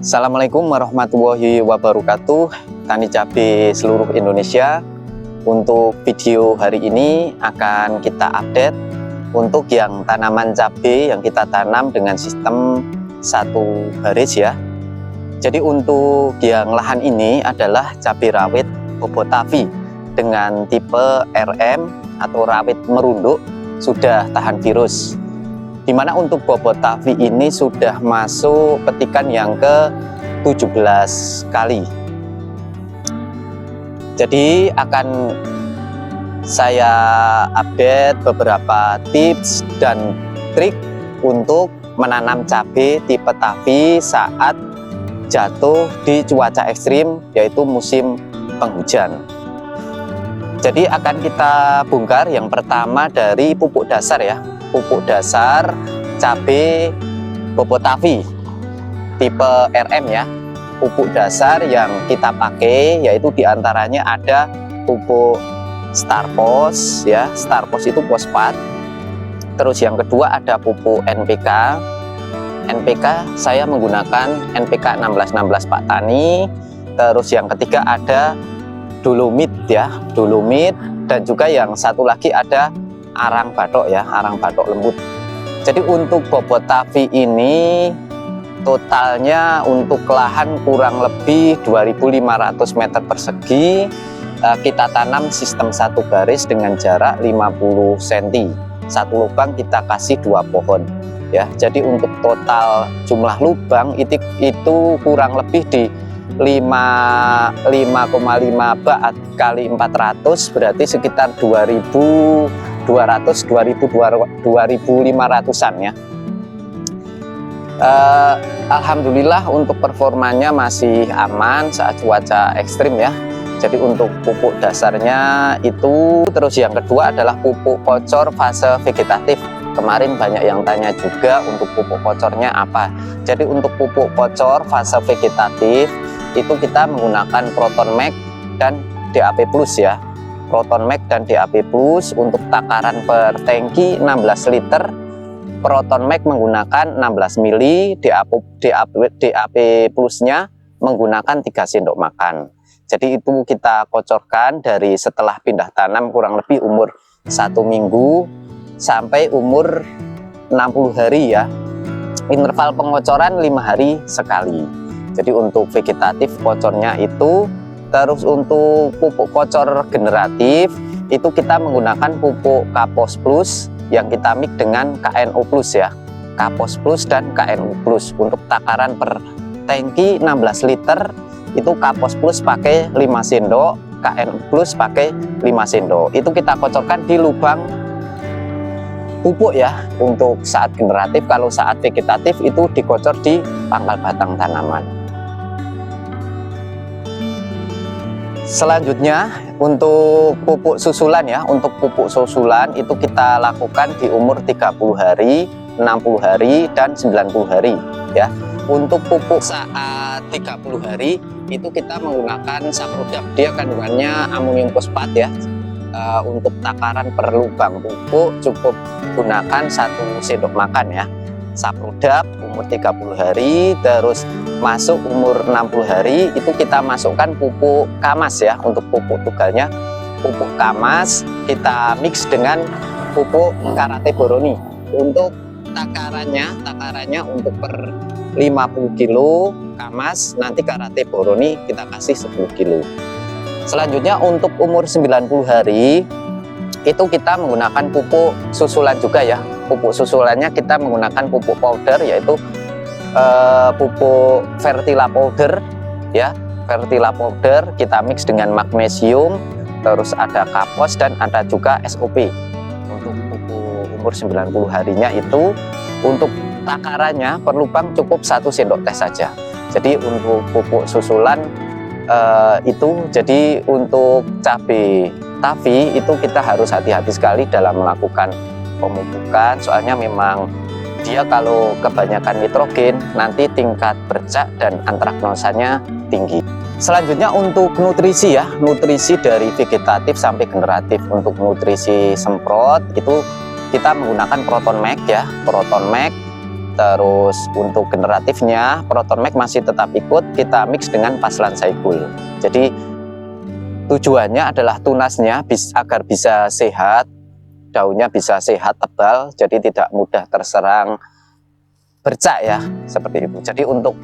Assalamualaikum warahmatullahi wabarakatuh, Tani Cabai seluruh Indonesia. Untuk video hari ini akan kita update untuk yang tanaman cabai yang kita tanam dengan sistem satu baris ya. Jadi untuk yang lahan ini adalah cabai rawit Bobotavi dengan tipe RM atau rawit merunduk, sudah tahan virus. Dimana untuk Bobotavi ini sudah masuk petikan yang ke-17 kali. Jadi akan saya update beberapa tips dan trik untuk menanam cabai tipe Tavi saat jatuh di cuaca ekstrim, yaitu musim penghujan. Jadi akan kita bongkar yang pertama dari pupuk dasar ya. Pupuk dasar cabai Bobotavi tipe RM ya. Pupuk dasar yang kita pakai yaitu diantaranya ada pupuk Starpos ya. Starpos itu fosfat. Terus yang kedua ada pupuk NPK. NPK saya menggunakan NPK 1616 Pak Tani. Terus yang ketiga ada dolomit ya, dolomit, dan juga yang satu lagi ada arang batok ya, arang batok lembut. Jadi untuk Bobotavi ini totalnya untuk lahan kurang lebih 2.500 meter persegi. Kita tanam sistem satu baris dengan jarak 50 cm. Satu lubang kita kasih 2 pohon ya. Jadi untuk total jumlah lubang itu kurang lebih di 5,5 bak kali 400, berarti sekitar 2.500-an ya. Alhamdulillah untuk performanya masih aman saat cuaca ekstrim ya. Jadi untuk pupuk dasarnya itu. Terus yang kedua adalah pupuk kocor fase vegetatif. Kemarin banyak yang tanya juga untuk pupuk kocornya apa. Jadi untuk pupuk kocor fase vegetatif itu kita menggunakan Proton Max dan DAP Plus ya. Proton Max dan DAP Plus untuk takaran per tangki 16 liter. Proton Max menggunakan 16 mili, DAP Plusnya menggunakan 3 sendok makan. Jadi itu kita kocorkan dari setelah pindah tanam kurang lebih umur 1 minggu sampai umur 60 hari ya. Interval pengocoran 5 hari sekali. Jadi untuk vegetatif kocornya itu. Terus untuk pupuk kocor generatif itu kita menggunakan pupuk Kapos Plus yang kita mix dengan KNO Plus ya. Kapos Plus dan KNO Plus untuk takaran per tangki 16 liter itu Kapos Plus pakai 5 sendok, KNO Plus pakai 5 sendok. Itu kita kocorkan di lubang pupuk ya untuk saat generatif. Kalau saat vegetatif itu dikocor di pangkal batang tanaman. Selanjutnya untuk pupuk susulan ya. Untuk pupuk susulan itu kita lakukan di umur 30 hari, 60 hari, dan 90 hari ya. Untuk pupuk saat 30 hari itu kita menggunakan Saprodap. Dia kandungannya amonium fosfat ya. Untuk takaran per lubang pupuk cukup gunakan 1 sendok makan ya. Saprodap umur 30 hari. Terus masuk umur 60 hari itu kita masukkan pupuk Kamas ya. Untuk pupuk tugalnya pupuk Kamas kita mix dengan pupuk Karate Boroni. Untuk takarannya untuk per 50 kilo Kamas, nanti Karate Boroni kita kasih 10 kilo. Selanjutnya untuk umur 90 hari itu kita menggunakan pupuk susulan juga ya. Pupuk susulannya kita menggunakan pupuk powder, yaitu pupuk Fertila powder ya. Fertila powder kita mix dengan magnesium, terus ada Kapos dan ada juga SOP. Untuk pupuk umur 90 harinya itu untuk takarannya per lubang cukup 1 sendok teh saja. Jadi untuk pupuk susulan itu, jadi untuk cabai Tavi itu kita harus hati-hati sekali dalam melakukan pemupukan. Soalnya memang dia kalau kebanyakan nitrogen nanti tingkat bercak dan antraknosanya tinggi. Selanjutnya untuk nutrisi ya, nutrisi dari vegetatif sampai generatif. Untuk nutrisi semprot itu kita menggunakan Proton Max ya. Proton Max Terus untuk generatifnya ProtonMax masih tetap ikut, kita mix dengan Paslan Saikul. Jadi tujuannya adalah tunasnya agar bisa sehat, daunnya bisa sehat tebal, jadi tidak mudah terserang bercak ya, seperti itu. Jadi untuk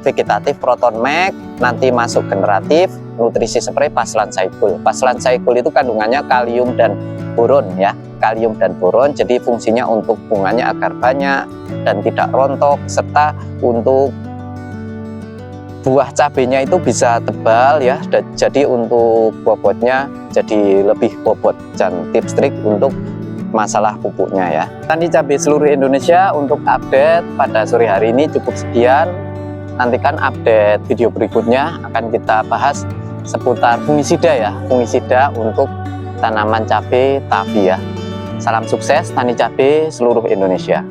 vegetatif ProtonMax, nanti masuk generatif, nutrisi spray Paslan Saikul. Paslan Saikul itu kandungannya kalium dan boron ya, kalium dan boron, jadi fungsinya untuk bunganya agar banyak dan tidak rontok, serta untuk buah cabenya itu bisa tebal ya, jadi untuk bobotnya jadi lebih bobot. Dan tips trik untuk masalah pupuknya ya. Tani cabai seluruh Indonesia untuk update pada sore hari ini cukup sekian. Nantikan update video berikutnya akan kita bahas seputar fungisida ya, fungisida untuk tanaman cabai tabi ya. Salam sukses tani cabai seluruh Indonesia.